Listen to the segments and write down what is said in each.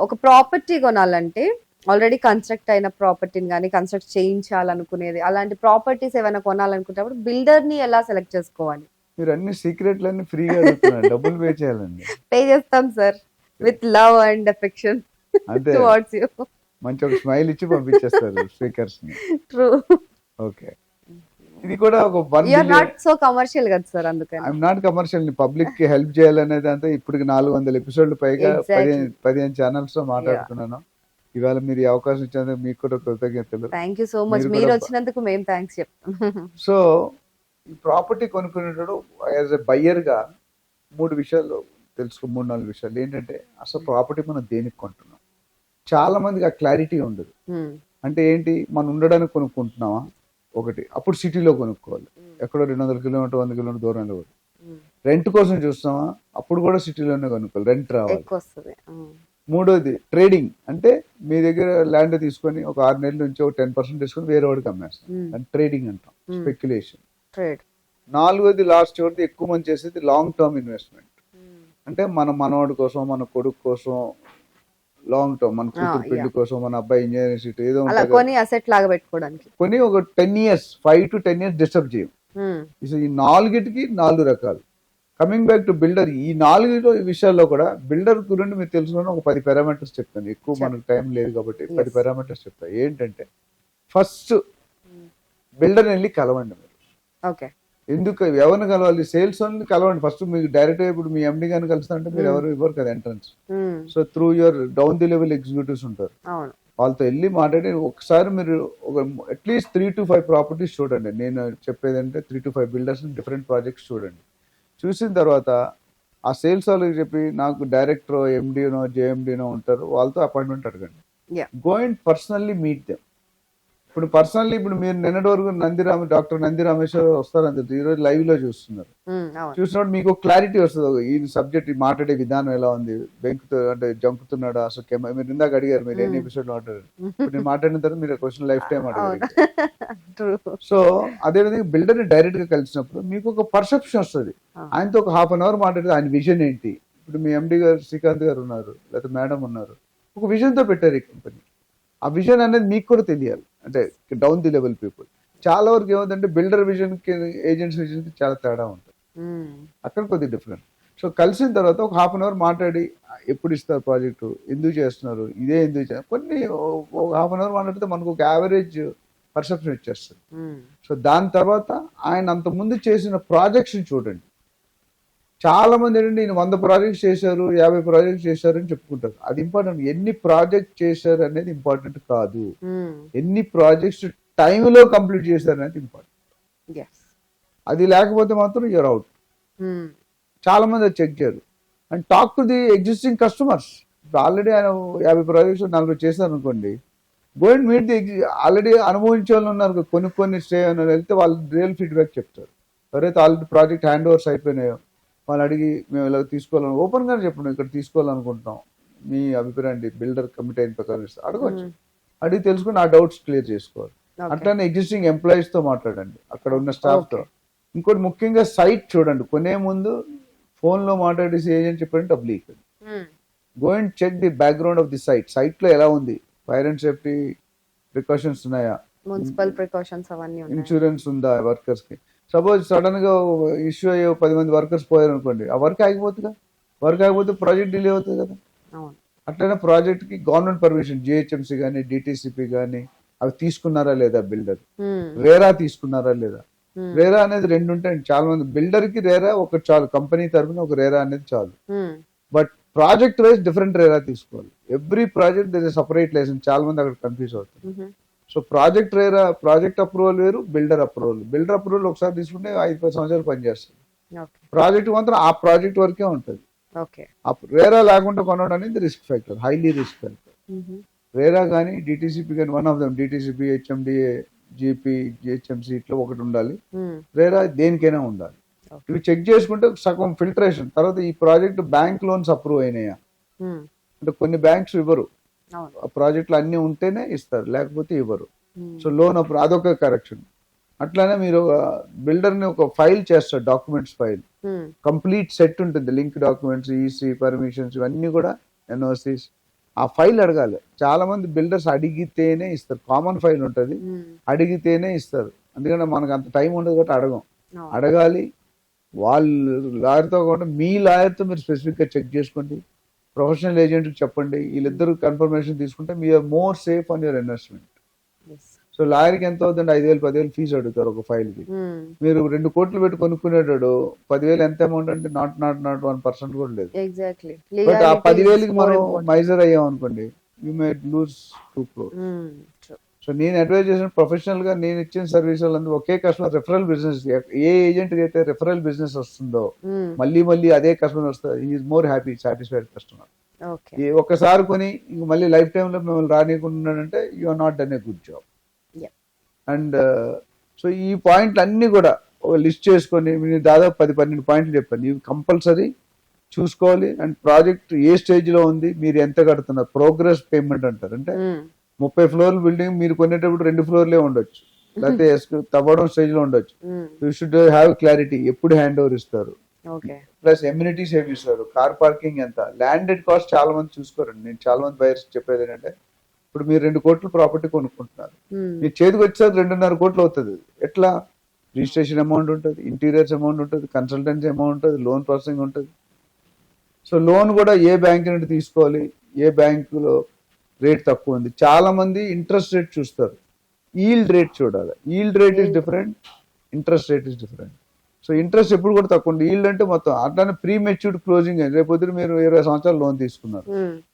ఒక ప్రాపర్టీ కొనాలంటే already construct అయిన ప్రాపర్టీని కానీ కన్స్ట్రక్ట్ చేయించాలనుకునేది అలాంటి ప్రాపర్టీస్ ఏమైనా కొనాలనుకున్నప్పుడు బిల్డర్ ని ఎలా సెలెక్ట్ చేసుకోవాలి? మీరు అన్ని సీక్రెట్లన్నీ ఫ్రీగా అడుగుతున్నారు, డబ్బులు పే చేయాలండి. పే చేస్తాం sir, with love and affection అంతే, టువర్డ్స్ యూ. మంచి ఒక స్మైల్ ఇచ్చి పంపించేస్తారు స్పీకర్స్ ని. ట్రూ. ఓకే, ఇది కూడా ఒక you are not so commercial కదా సార్, అందుకని. I'm not commercial. పబ్లిక్ కి హెల్ప్ చేయాలనేది అంతా ఇప్పటికి 400 ఎపిసోడ్లు పైగా Exactly. 15 ఛానల్స్ లో మాట్లాడుతున్నాను. ఇవాళ మీరు ఈ అవకాశం ఇచ్చినందుకు మీకు కూడా కృతజ్ఞతలు. Thank you so much. మీరు వచ్చినందుకు మేము థ్యాంక్స్ చెప్తాం. సో ఈ ప్రాపర్టీ కొనుక్కునేటప్పుడు యాజ్ ఎ బయ్యర్ గా 3 విషయాలు తెలుసుకో, 3-4 విషయాలు ఏంటంటే అసలు ప్రాపర్టీ మనం దేనికి కొంటున్నాం. చాలా మందికి ఆ క్లారిటీ ఉండదు. అంటే ఏంటి, మనం ఉండడానికి కొనుక్కుంటున్నామా ఒకటి, అప్పుడు సిటీలో కొనుక్కోవాలి, ఎక్కడో 200 కిలోమీటర్ 100 కిలోమీటర్ దూరంలో. రెంట్ కోసం చూస్తామా, అప్పుడు కూడా సిటీలోనే కొనుక్కోవాలి, రెంట్ రావాలి. మూడోది ట్రేడింగ్, అంటే మీ దగ్గర ల్యాండ్ తీసుకొని ఒక 6 నెలల నుంచి ఒక 10% తీసుకొని వేరే వాడికి అమ్మేస్తాం, ట్రేడింగ్ అంటాం, స్పెక్యులేషన్. నాలుగోది లాస్ట్ చివరిది ఎక్కువ మంది చేసేది లాంగ్ టర్మ్ ఇన్వెస్ట్మెంట్. అంటే మన మనవాడి కోసం, మన కొడుకు కోసం లాంగ్ టర్మ్, మన కూతురు పెళ్లి కోసం, మన అబ్బాయి ఇంజనీరింగ్ సీట్ ఏదో కొని అసెట్ లాగా పెట్టుకోవడానికి కొని ఒక 10 years 5 to 10 years డిస్టర్బ్ చేయం. ఈ 4గిటికి 4 రకాలు. కమింగ్ బ్యాక్ టు బిల్డర్, ఈ 4 విషయాల్లో కూడా బిల్డర్ గురించి మీరు తెలుసుకున్న ఒక 10 పారామీటర్స్ చెప్తాను. ఎక్కువ మనకు టైం లేదు కాబట్టి 10 పారామీటర్స్ చెప్తాను. ఏంటంటే ఫస్ట్ బిల్డర్ వెళ్ళి కలవండి మీరు. ఓకే, ఎందుకు ఎవరిని కలవాలి? సేల్స్ వాళ్ళని కలవండి ఫస్ట్. మీకు డైరెక్ట్ ఇప్పుడు మీ ఎండి గారిని కలుస్తుంటే మీరు ఎవరు ఇవ్వరు కదా entrance. So through your down the level executives ఉంటారు, వాళ్ళతో వెళ్ళి మాట్లాడి ఒకసారి మీరు ఒక అట్లీస్ట్ 3 to 5 ప్రాపర్టీస్ చూడండి. నేను చెప్పేది అంటే 3 to 5 బిల్డర్స్ డిఫరెంట్ ప్రాజెక్ట్స్ చూడండి. చూసిన తర్వాత ఆ సేల్స్ వాళ్ళకి చెప్పి నాకు డైరెక్టర్ ఎండినో జేఎండినో ఉంటారు, వాళ్ళతో అపాయింట్మెంట్ అడగండి. Go and personally meet them. ఇప్పుడు పర్సనల్లీ ఇప్పుడు మీరు నిన్నటి వరకు డాక్టర్ నంది రామేశ్వర్ వస్తారని తెలుసు, ఈరోజు లైవ్ లో చూస్తున్నారు. చూసినప్పుడు మీకు క్లారిటీ వస్తుంది, ఈ సబ్జెక్ట్ మాట్లాడే విధానం ఎలా ఉంది, బెంకుతో అంటే జంకుతున్నాడు అసలు. మీరు ఇందాక అడిగారు మీరు ఎన్ని ఎపిసోడ్ మాట్లాడారు, ఇప్పుడు నేను మాట్లాడిన తర్వాత మీరు క్వశ్చన్ లైఫ్ టైం అడిగారు. సో అదేవిధంగా బిల్డర్ ని డైరెక్ట్ గా కలిసినప్పుడు మీకు ఒక పర్సెప్షన్ వస్తుంది. ఆయనతో ఒక 1/2 hour మాట్లాడితే ఆయన విజన్ ఏంటి. ఇప్పుడు మీ ఎండి గారు శ్రీకాంత్ గారు ఉన్నారు, లేకపోతే మేడం ఉన్నారు, ఒక విజన్ తో పెట్టారు ఈ కంపెనీ. ఆ విజన్ అనేది మీకు కూడా తెలియాలి, అంటే డౌన్ ది లెవెల్ పీపుల్. చాలా వరకు ఏమవుతుందంటే బిల్డర్ విజన్ కి ఏజెంట్స్ విజన్ కి చాలా తేడా ఉంటుంది, అక్కడ కొద్దిగా డిఫరెంట్. సో కలిసిన తర్వాత ఒక 1/2 hour మాట్లాడి ఎప్పుడు ఇస్తారు ప్రాజెక్టు, ఎందుకు చేస్తున్నారు, ఇదే ఎందుకు చేస్తారు, కొన్ని ఒక 1/2 hour మాట్లాడితే మనకు ఒక యావరేజ్ పర్సెప్షన్ ఇచ్చేస్తుంది. సో దాని తర్వాత ఆయన అంత ముందు చేసిన ప్రాజెక్ట్స్ చూడండి. చాలా మంది ఏంటంటే ఈయన 100 ప్రాజెక్ట్స్ చేశారు, 50 ప్రాజెక్ట్స్ చేశారు అని చెప్పుకుంటారు. అది ఇంపార్టెంట్. ఎన్ని ప్రాజెక్ట్ చేశారు అనేది ఇంపార్టెంట్ కాదు, ఎన్ని ప్రాజెక్ట్స్ టైంలో కంప్లీట్ చేశారు అనేది ఇంపార్టెంట్. అది లేకపోతే మాత్రం యూర్ అవుట్. చాలా మంది అది చెక్ చేయరు. And talk to the existing customers. Already ఆయన 50 ప్రాజెక్ట్స్ 40 చేశారు అనుకోండి, go and meet the already అనుభవించే వాళ్ళు ఉన్నారు, కొన్ని స్టే అని వెళ్తే వాళ్ళు రియల్ ఫీడ్బ్యాక్ చెప్తారు. ఎవరైతే ఆల్రెడీ ప్రాజెక్ట్ హ్యాండ్ ఓవర్స్ అయిపోయినాయో వాళ్ళు అడిగి మేము ఇలా తీసుకోవాలని ఓపెన్ గా చెప్పండి, ఇక్కడ తీసుకోవాలనుకుంటున్నాం, మీ అభిప్రాయం బిల్డర్ కమిటీ అయిన ప్రకారం అడగవచ్చు. అడిగి తెలుసుకుని ఆ డౌట్స్ క్లియర్ చేసుకోవాలి. అట్లానే ఎగ్జిస్టింగ్ ఎంప్లాయీస్ తో మాట్లాడండి, అక్కడ ఉన్న స్టాఫ్ తో. ఇంకోటి ముఖ్యంగా సైట్ చూడండి. కొనే ముందు ఫోన్ లో మాట్లాడేసి ఏజెంట్ చెప్పండి డబ్బులు ఇవ్వండి. Go and check the background of the site. Site లో ఎలా ఉంది, ఫైర్ అండ్ సేఫ్టీ ప్రికాషన్స్ ఉన్నాయా, మున్సిపల్ ప్రికాషన్స్ అవన్నీ ఉన్నాయా, ఇన్సూరెన్స్ ఉందా వర్కర్స్ కి. సపోజ్ సడన్ గా ఇష్యూ అయ్యే 10 మంది వర్కర్స్ పోయారు అనుకోండి, ఆ వర్క్ ఆగిపోతుందా, వర్క్ ఆగిపోతే ప్రాజెక్ట్ డిలే అవుతుంది కదా. అట్లనే ప్రాజెక్ట్ కి గవర్నమెంట్ పర్మిషన్ జిహెచ్ఎంసీ కానీ డిటిసిపి కానీ అవి తీసుకున్నారా లేదా, బిల్డర్ రేరా తీసుకున్నారా లేదా. రేరా అనేది 2 ఉంటాయి. చాలా మంది బిల్డర్ కి రేరా ఒకటి చాలు, కంపెనీ తరఫున ఒక రేరా అనేది చాలు. But project wise different RERA తీసుకోవాలి. Every project they separate licence. చాలా మంది అక్కడ కన్ఫ్యూజ్ అవుతుంది. So project RERA, project approval వేరు, బిల్డర్ అప్రూవల్. బిల్డర్ అప్రూవల్ ఒకసారి తీసుకుంటే 5-10 సంవత్సరాలు పనిచేస్తుంది. ప్రాజెక్ట్ మాత్రం ఆ ప్రాజెక్ట్ వరకే ఉంటుంది. రేరా లేకుండా కొనడం అనేది risk factor, highly risk factor. RERA కానీ డిటిసిపి కానీ one of them, DTCP HMDA GP GHMC ఇట్లా ఒకటి ఉండాలి. రేరా దేనికైనా ఉండాలి. ఇవి చెక్ చేసుకుంటే సగం ఫిల్టరేషన్. తర్వాత ఈ ప్రాజెక్ట్ బ్యాంక్ లోన్స్ అప్రూవ్ అయినాయా, అంటే కొన్ని బ్యాంక్స్ ఇవ్వరు, ప్రాజెక్టులు అన్ని ఉంటేనే ఇస్తారు, లేకపోతే ఇవ్వరు. సో లోన్ అప్రూవ్ అదొక కరెక్షన్. అట్లానే మీరు బిల్డర్ ని ఒక ఫైల్ చేస్తారు, డాక్యుమెంట్స్ ఫైల్, కంప్లీట్ సెట్ ఉంటుంది, లింక్ డాక్యుమెంట్స్, ఈసీ పర్మిషన్స్ ఇవన్నీ కూడా, ఎన్ఓసిస్ ఆ ఫైల్ అడగాలి. చాలా మంది బిల్డర్స్ అడిగితేనే ఇస్తారు. కామన్ ఫైల్ ఉంటుంది, అడిగితేనే ఇస్తారు. ఎందుకంటే మనకు అంత టైం ఉండదు కాబట్టి అడగం. అడగాలి. వాళ్ళు లాయర్తో కూడా మీ లాయర్తో మీరు స్పెసిఫిక్గా చెక్ చేసుకోండి. ప్రొఫెషనల్ ఏజెంట్కి చెప్పండి. వీళ్ళిద్దరు కన్ఫర్మేషన్ తీసుకుంటే మీరు more safe on your investment. So లాయర్కి ఎంత అవుతుందండి? 5,000 10,000 ఫీజు అడుగుతారు ఒక ఫైల్కి. మీరు 2 కోట్లు పెట్టి కొనుక్కునేటాడు 10,000 ఎంత అమౌంట్ అంటే నాట్ 1% కూడా లేదు. బట్ ఆ 10,000కి మనం మైజర్ అయ్యాం అనుకోండి, you may lose 2 crores. So నేను అడ్వైజ్ చేసిన ప్రొఫెషనల్ గా నేను ఇచ్చిన సర్వీస్ వాళ్ళందరూ ఒకే కస్టమర్ రెఫరల్ బిజినెస్. ఏ ఏజెంట్ అయితే రెఫరల్ బిజినెస్ వస్తుందో మళ్ళీ అదే కస్టమర్ వస్తుంది. Is more happy, satisfied customer. ఒక్కసారి కొని ఇంక మళ్ళీ లైఫ్ టైమ్ లో మిమ్మల్ని రానికుంటున్నాడంటే you are not done a good job. And so ఈ పాయింట్లు అన్ని కూడా ఒక లిస్ట్ చేసుకొని నేను దాదాపు 10-12 పాయింట్లు చెప్పాను. ఇవి కంపల్సరీ చూసుకోవాలి. అండ్ ప్రాజెక్ట్ ఏ స్టేజ్ లో ఉంది, మీరు ఎంత కడుతున్నారు, ప్రోగ్రెస్ పేమెంట్ అంటారు. అంటే 30 ఫ్లోర్ల బిల్డింగ్ మీరు కొనేటప్పుడు 2 ఫ్లోర్లే ఉండొచ్చు, లేకపోతే తవ్వడం స్టేజ్ లో ఉండొచ్చు. You should have clarity. ఎప్పుడు హ్యాండ్ ఓవర్ ఇస్తారు, ప్లస్ ఎమ్యూనిటీస్ ఏమి ఇస్తారు, కార్ పార్కింగ్ ఎంత, ల్యాండెడ్ కాస్ట్ చాలా మంది చూసుకోరండి. నేను చాలా మంది బయర్స్ చెప్పేది ఏంటంటే, ఇప్పుడు మీరు 2 కోట్ల ప్రాపర్టీ కొనుక్కుంటున్నారు, మీ చేతికి వచ్చేది 2.5 కోట్లు అవుతుంది. ఎట్లా? రిజిస్ట్రేషన్ అమౌంట్ ఉంటుంది, ఇంటీరియర్స్ అమౌంట్ ఉంటుంది, కన్సల్టెన్సీ అమౌంట్ ఉంటుంది, లోన్ ప్రాసెసింగ్ ఉంటుంది. సో లోన్ కూడా ఏ బ్యాంక్ నుండి తీసుకోవాలి, ఏ బ్యాంకులో రేట్ తక్కువ ఉంది. చాలా మంది ఇంట్రెస్ట్ రేట్ చూస్తారు, ఈల్డ్ రేట్ చూడాలి. Yield rate is different, interest rate is different. So interest ఎప్పుడు కూడా తక్కువ ఉంది. ఈల్డ్ అంటే మొత్తం అట్లానే ప్రీ మెచ్యూర్డ్ క్లోజింగ్. రేపొద్దు మీరు 20 సంవత్సరాలు లోన్ తీసుకున్నారు,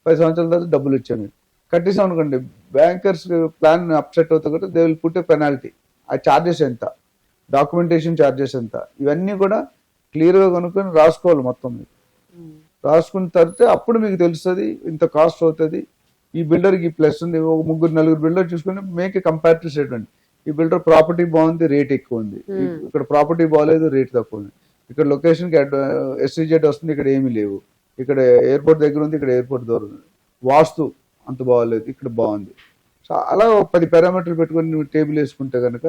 10 సంవత్సరాల తర్వాత డబ్బులు ఇచ్చారు, మీరు కట్టేసాం అనుకోండి, బ్యాంకర్స్ ప్లాన్ అప్సెట్ అవుతుంది కాబట్టి they will put a penalty. ఆ చార్జెస్ ఎంత, డాక్యుమెంటేషన్ చార్జెస్ ఎంత, ఇవన్నీ కూడా క్లియర్గా కనుక్కొని రాసుకోవాలి మొత్తం. మీరు రాసుకున్న తర్వాత అప్పుడు మీకు తెలుస్తుంది ఇంత కాస్ట్ అవుతుంది, ఈ బిల్డర్కి ఈ ప్లస్ ఉంది. ఒక 3-4 బిల్డర్ చూసుకుని మేక్ ఏ కంపారిటివ్ స్టేట్మెంట్. ఈ బిల్డర్ ప్రాపర్టీ బాగుంది, రేట్ ఎక్కువ ఉంది, ఇక్కడ ప్రాపర్టీ బాగాలేదు, రేట్ తక్కువ ఉంది, ఇక్కడ లొకేషన్కి SEZ వస్తుంది, ఇక్కడ ఏమీ లేవు, ఇక్కడ ఎయిర్పోర్ట్ దగ్గర ఉంది, ఇక్కడ ఎయిర్పోర్ట్ దూరం ఉంది, వాస్తు అంత బాగాలేదు, ఇక్కడ బాగుంది. సో అలా 10 పారామీటర్లు పెట్టుకొని నువ్వు టేబుల్ వేసుకుంటే కనుక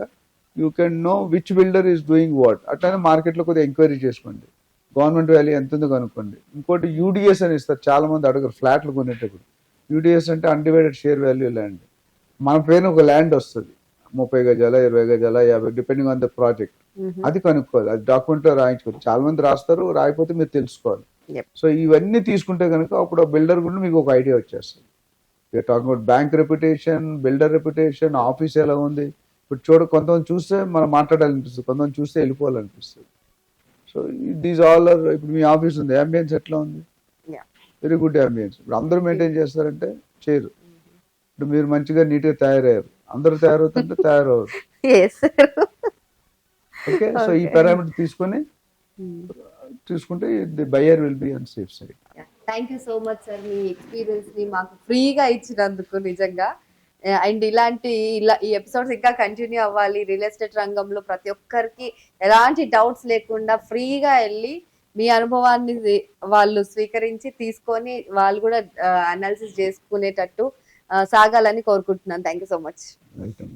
you can know which builder is doing what. అట్లానే మార్కెట్లో కొద్దిగా ఎంక్వైరీ చేసుకోండి, గవర్నమెంట్ వాల్యూ ఎంత ఉందో కనుక్కోండి. ఇంకోటి UDS అని ఇస్తారు, చాలా మంది అడగరు ఫ్లాట్లు కొనేటప్పుడు. UDS అంటే అన్డివైడెడ్ షేర్ వాల్యూ ల్యాండ్. మన పేరున ఒక ల్యాండ్ వస్తుంది, 30 గజాల, 20 గజాల, 50, డిపెండింగ్ ఆన్ ద ప్రాజెక్ట్. అది కనుక్కోవాలి, అది డాక్యుమెంట్ లో రాయించుకోవాలి. చాలా మంది రాస్తారు, రాయిపోతే మీరు తెలుసుకోవాలి. సో ఇవన్నీ తీసుకుంటే కనుక అప్పుడు బిల్డర్ కూడా మీకు ఒక ఐడియా వచ్చేస్తుంది. Talking about bank reputation, builder reputation, office ఎలా ఉంది. ఇప్పుడు కొంతమంది చూస్తే మనం మాట్లాడాలనిపిస్తుంది, కొంతమంది చూస్తే వెళ్ళిపోవాలనిపిస్తుంది. So these all are. ఇప్పుడు మీ ఆఫీస్ ఉంది, అంబియన్స్ ఎట్లా ఉంది? Very good ambience. ఇప్పుడు అందరూ మెయింటైన్ చేస్తారంటే చేయరు. ఇప్పుడు మీరు మంచిగా నీట్గా తయారయ్యారు, అందరూ తయారవుతుంటే తయారవరు. ఓకే, సో ఈ పారామీటర్ తీసుకుంటే the buyer will be on safe side. Thank you so much sir, me experience ని మాకు ఫ్రీగా ఇచ్చినందుకు నిజంగా. అండ్ ఈ ఎపిసోడ్స్ ఇంకా కంటిన్యూ అవ్వాలి. రియల్ ఎస్టేట్ రంగంలో ప్రతి ఒక్కరికి ఎలాంటి డౌట్స్ లేకుండా ఫ్రీగా వెళ్ళి మీ అనుభవాన్ని వాళ్ళు స్వీకరించి తీసుకొని వాళ్ళు కూడా అనాలిసిస్ చేసుకునేటట్టు సాగాలని కోరుకుంటున్నాను. Thank you so much. Welcome.